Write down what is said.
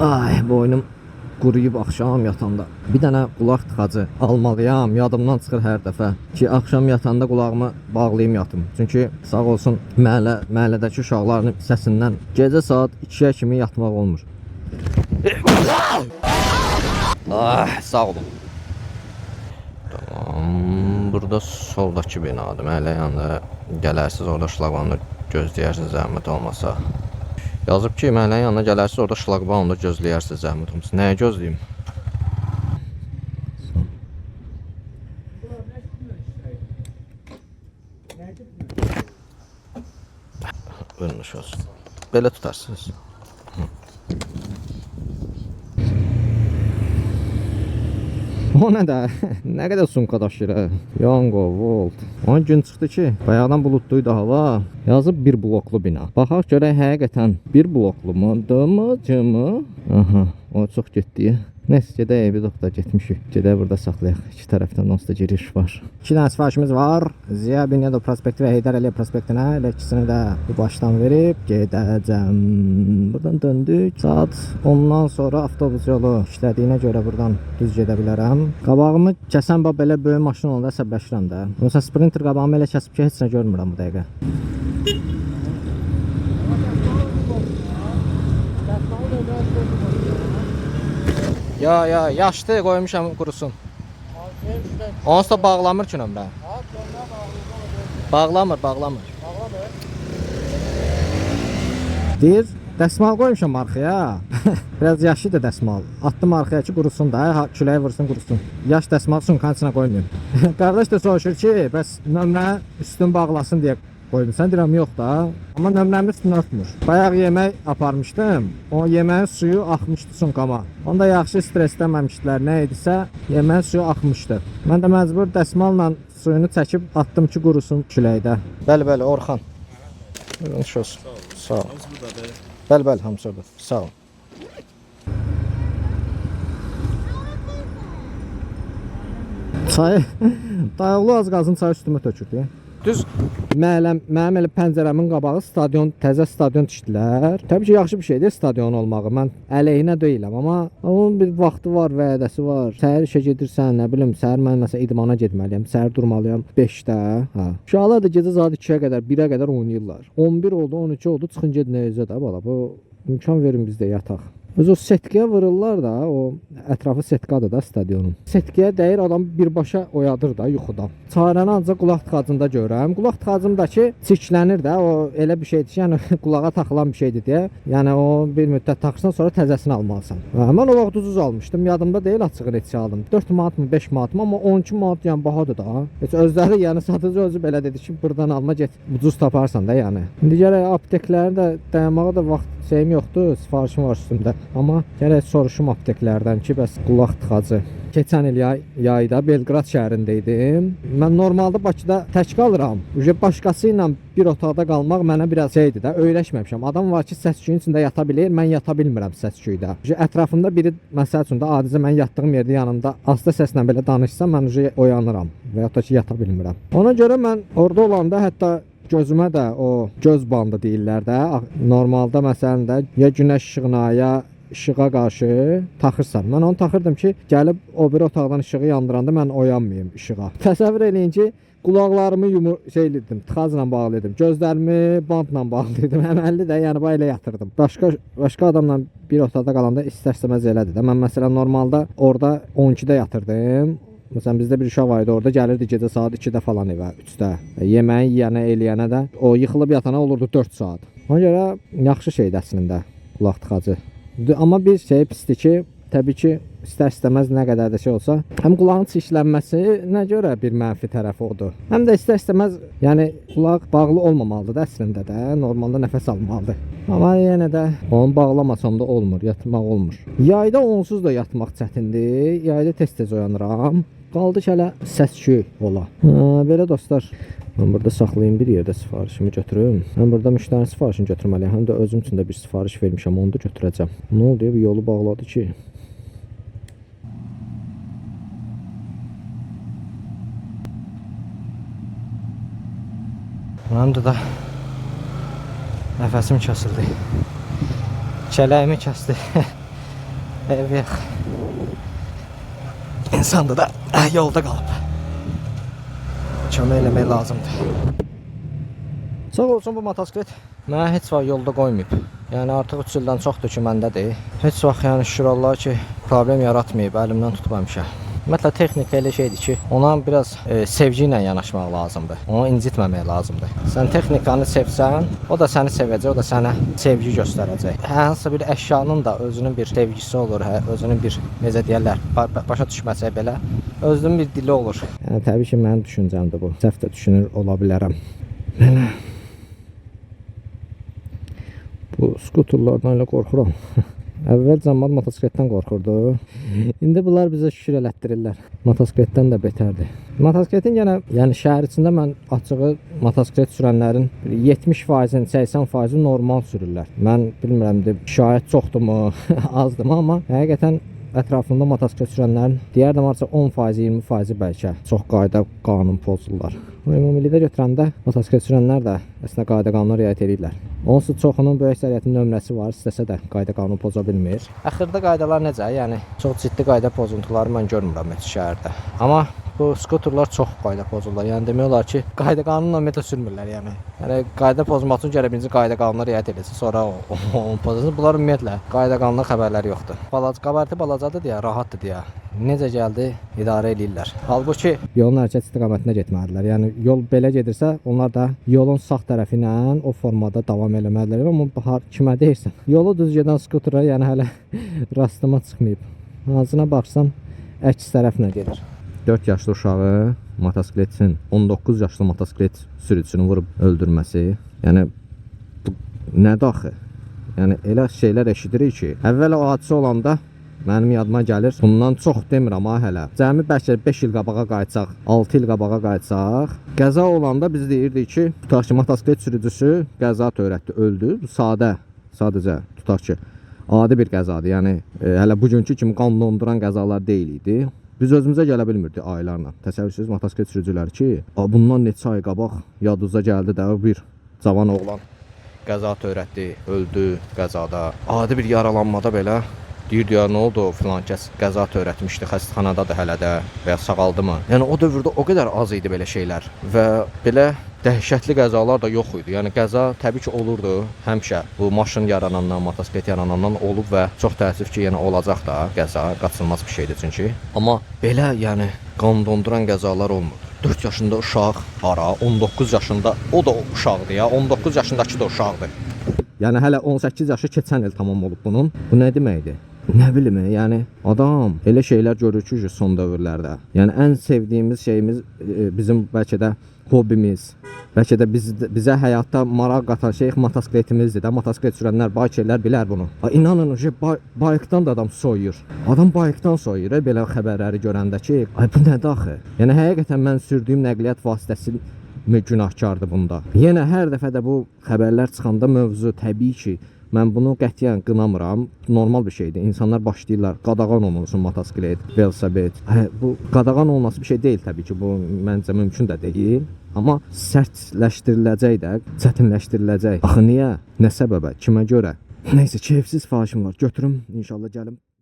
Ay, boynum quruyub axşam yatanda. Bir dənə qulaq tıxacı almalıyam. Yadımdan çıxır hər dəfə ki, axşam yatanda qulağımı bağlayım yatım. Çünki sağ olsun məhəllədəki uşaqların səsindən gecə saat 2-yə kimi yatmaq olmur. Ah, sağ olun. Tamam, burada soldakı binadır. Məhəllə yanında gələrsiz, orada şlaqbanı gözləyərsiniz zəhmət olmasa. Yazıb ki, məhəllənin yanına gələrsiz, orada şlaqbanı gözləyərsiniz zəhmət olmasa. Nəyə gözləyim? Ölmüş olsun. Belə tutarsınız. O nə də? Nə qədər sumka daşıyır? Yango, volt. Onun gün çıxdı ki, bayaqdan bulutluydu hava. Yazıb bir bloklu bina. Baxaq görək həqiqətən bir bloklu mu? Cımı? Aha, o çox getdi. Neyse, gedək bir doktor getmişik. Gedək burada saxlayaq. İki tərəfdən onsuz da giriş var. 2 dənə sifarişimiz var. Ziya Bünyadov prospekti və Heydər Əliyev prospektinə. Elə ikisini də bu başdan verib gedəcəm. Buradan döndük. Saat 10-dan sonra avtobus yolu işlədiyinə görə buradan düz gedə bilərəm. Qabağımı kəsən belə böyük maşın olanda əsəbləşirəm də. Mesela Sprinter qabağımı elə kəsib ki, heç nə görmürəm bu dəqiqə. Ya, yaşdı, qoymuşam qurusun. Onsuz da bağlamır ki nömrə. Bağlamır. Deyir, dəsmal qoymuşam arxaya. Biraz yaşlıdır dəsmal. Atdım arxaya ki, qurusun da, küləyə vursun, qurusun. Yaş dəsmal sumkanın içinə qoymayın. Qardaş da soruşur ki, bəs nömrə üstün bağlasın deyə qoymuşsan, deyirəm, yox da. Amma nömrəmi üstünü örtmür. Bayaq yemək aparmışdım. O yeməyin suyu axmışdı sumkama. Onda yaxşı stressləməmişdilər. Nə idisə, yeməyin suyu axmışdı. Mən də məcbur dəsmalla suyunu çəkib atdım ki, qurusun küləkdə. Bəli, Orxan. Buyurun, olsun. Sağ ol. Bəli, hamısı orada. Sağ ol. Çay, dayaqlı az qazın çay üstümə tökürdü. Düz mənim elə pəncərəmin qabağı stadion, təzə stadion tikdilər. Təbii ki, yaxşı bir şeydir stadion olmağı. Mən əleyhinə deyiləm, amma onun bir vaxtı var, vədəsi var. Səhər işə gedirsən, nə bilim, səhər mən məsələn idmana getməliyəm, səhər durmalıyam 5-də. Uşaqlar da gecə saat 2-yə qədər, 1-ə qədər oynayırlar. 11 oldu, 12 oldu, çıxın gedin evə də bala. Bu imkan verin biz də yataq. Öz o setkiyə vururlar da, o ətrafı setkadır da stadionun. Setkiyə dəyir, adam birbaşa oyadır da yuxudan. Çarəni ancaq qulaq tıxacında görürəm. Qulaq tıxacımdakı çirklənir də, o elə bir şeydir ki, yəni qulağa taxılan bir şeydir deyə. Yəni o bir müddət taxırsan, sonra təzəsini almalısan. Mən o vaxt ucuz almışdım, yadımda deyil, açığı neçə aldım. 4 manat mı, 5 manat mı, amma 12 manat yəni bahadır da. Heç özləri, yəni satıcı özü belə dedi ki, buradan alma get, ucuz taparsan da yəni. İndi gərək apteklərin də dayanmağa da vaxt şeyim yoxdur, sifarişim var üstümdə. Amma gərək soruşum apteklərdən ki, bəs qulaq tıxacı. Keçən il yayda Belqrad şəhərində idim. Mən normalda Bakıda tək qalıram. Başqası ilə bir otaqda qalmaq mənə biraz şeydir də, öyrəşməmişəm. Adam var ki, səs-küyün içində yata bilir, mən yata bilmirəm səs-küydə. Ətrafımda biri, məsəl üçün də adicə mən yatdığım yerdə yanımda asta səslə belə danışsam, mən oyanıram və ya da ki, yata bilmirəm. Ona görə mən orada olanda hətta gözümə də o göz bandı deyirlər də. Normalda məsələn də ya günəş işığına, ya işığa qarşı taxırsan. Mən onu taxırdım ki, gəlib o bir otaqdan işığı yandıranda mən oyanmayım işığa. Təsəvvür eləyin ki, qulaqlarımı şeylədim, tıxacla bağladım. Gözlərimi bandla bağladım. Əməlli də, yəni belə yatırdım. Başqa adamla bir otaqda qalanda istər-istəməz elədir də. Mən məsələn normalda orada 12-də yatırdım. Məsələn, bizdə bir uşaq var idi, orada gəlirdi gecə saat 2-də falan evə, 3-də. Yeməyi yiyənə, eləyənə də o yıxılıb yatana olurdu 4 saat. Ona görə yaxşı şeydir əslində qulaq tıxacı. Amma bir şey pisdir ki, təbii ki, istər-istəməz nə qədər də şey olsa, həm qulağın çirklənməsinə görə bir mənfi tərəfi odur. Həm də istər-istəməz, yəni qulaq bağlı olmamalıdır da əslində də, normalda nəfəs almalıdır. Amma yenə də onu bağlamasam da olmur, yatmaq olmur. Yayda onsuz da yatmaq çətindir. Yayda tez-tez oyanıram. Qaldı ki, hələ səs-küy ola. Belə dostlar, mən burada saxlayayım bir yerdə sifarişimi götürüm. Mən burada müştərinin sifarişini götürməliyəm. Həm də özüm üçün də bir sifariş vermişəm, onu da götürəcəm. Nə oldu ya, bu yolu bağladı ki? Mənim də nəfəsim kəsildi. Kələyimi kəsdi. Evet. İnsanda da yolda qalıb. Kömək eləmək lazımdır. Sağ olsun bu motosiklet mənə heç vaxt yolda qoymayıb. Yəni artıq 3 ildən çoxdur ki məndədir. Heç vaxt yəni şükür Allaha ki problem yaratmayıb, əlimdən tutmamışam. Ümumiyyətlə texnika elə şeydir ki, ona biraz sevgi ilə yanaşmaq lazımdır. Onu incitməmək lazımdır. Sən texnikanı sevsən, o da səni sevəcək, o da sənə sevgi göstərəcək. Hər hansı bir əşyanın da özünün bir sevgisi olur, özünün bir necə deyirlər, başa düşməsə belə, özünün bir dili olur. Yəni təbii ki, mənim düşüncəmdir bu. Səhv də düşünür ola bilərəm. Belə bu skuterlardan elə qorxuram. Əvvəl cəmaət motosikletdən qorxurdu. İndi bunlar bizə şükür elətdirirlər. Motosikletdən də betərdir. Motosikletin yəni şəhər içində mən açığı motosiklet sürənlərin 70%-in, 80%-i normal sürürlər. Mən bilmirəm şahid çoxdurmu, azdırmı, amma həqiqətən ətrafında motosiklet sürənlərin deyərdim artıq 10%, 20% bəlkə çox qayda qanun pozurlar. Ümumilikdə götürəndə motosiklet sürənlər də əslində qayda qanuna riayət edirlər. Onsuz çoxunun böyük əksəriyyətinin nömrəsi var, istəsə də qayda qanunu poza bilmir. Axırda qaydalar necə? Yəni çox ciddi qayda pozuntuları mən görmürəm heç şəhərdə. Amma bu skuterlar çox qayda pozurlar. Yəni demək olar ki, qayda qanunla ümumiyyətlə sürmürlər yəni. Yəni qayda pozmaq üçün gərək birinci qayda qanununa riayət edilsin, sonra onu pozulsun. Bunlar ümumiyyətlə qayda qanununa xəbərləri yoxdur. Qabartı balacadır deyə, rahatdır deyə. Necə gəldi idarə edirlər. Halbuki yolun hərəkət istiqamətində getməlidirlər. Yəni yol belə gedirsə, onlar da yolun sağ tərəfi ilə o formada davam eləməlidirlər. Amma kimə deyirsən? Yolu düz gedən skutera yəni hələ rastıma çıxmayıb. Ağzına baxsan əks tərəflə gedir. 4 yaşlı uşağı motosikletin 19 yaşlı motosiklet sürücüsünü vurub öldürməsi, yəni nədir axı? Yəni elə şeylər eşidirik ki, əvvəl o hadisə olanda mənim yadıma gəlir, bundan çox demirəm ha hələ. Cəmi bəlkə 5 il qabağa qayıtsaq, 6 il qabağa qayıtsaq, qəza olanda biz deyirdik ki, tutaq ki, motosiklet sürücüsü qəza törətdi, öldü. Bu sadəcə tutaq ki, adi bir qəzadır. Yəni hələ bugünkü kimi qan donduran qəzalar deyil idi. Biz özümüzə gələ bilmirdik aylarla. Təsəvvürsüz motosiklet sürücüləri ki, bundan neçə ay qabaq yadınıza gəldi də bir cavan oğlan qəza törətdi, öldü qəzada. Adi bir yaralanmada belə deyirdi ya, nə oldu, filan kəs qəza törətmişdi, xəstəxanadadır hələ də və ya sağaldı mı? Yəni o dövrdə o qədər az idi belə şeylər və belə dəhşətli qəzalar da yox idi. Yəni qəza təbii ki olurdu həmişə. Bu maşın yaranandan, motosiklet yaranandan olub və çox təəssüf ki, yəni olacaq da qəza, qaçılmaz bir şeydir çünki. Amma belə yəni qan donduran qəzalar olmur. 4 yaşında uşaq hara, 19 yaşında o da uşaqdır ya, 19 yaşındakı da uşaqdır. Yəni hələ 18 yaşı keçən il tamam olub bunun. Bu nə deməkdir? Nə bilim, yəni adam elə şeylər görür ki, son dövrlərdə. Yəni ən sevdiyimiz şeyimiz bizim bəlkə də hobimiz, bəlkə də bizə həyatda maraq qatan şey motosikletimizdir də. Motosiklet sürənlər, baykerlər bilər bunu. İnanın, bayıqdan da adam soyuyur. Adam bayıqdan soyuyur, belə xəbərləri görəndə ki, ay bu nədir axı? Yəni həqiqətən mən sürdüyüm nəqliyyat vasitəsi günahkardır bunda. Yenə hər dəfə də bu xəbərlər çıxanda mövzu təbii ki, mən bunu qətiyyən qınamıram. Normal bir şeydir. İnsanlar başlayırlar, qadağan olunsun motosiklet, velosiped. Bu qadağan olması bir şey deyil təbii ki. Bu məncə mümkün də deyil. Amma sərtləşdiriləcək də, çətinləşdiriləcək. Axı niyə? Nə səbəbə? Kimə görə? Nəysə, keyfsiz fahişim var. Götürüm, inşallah gəlim.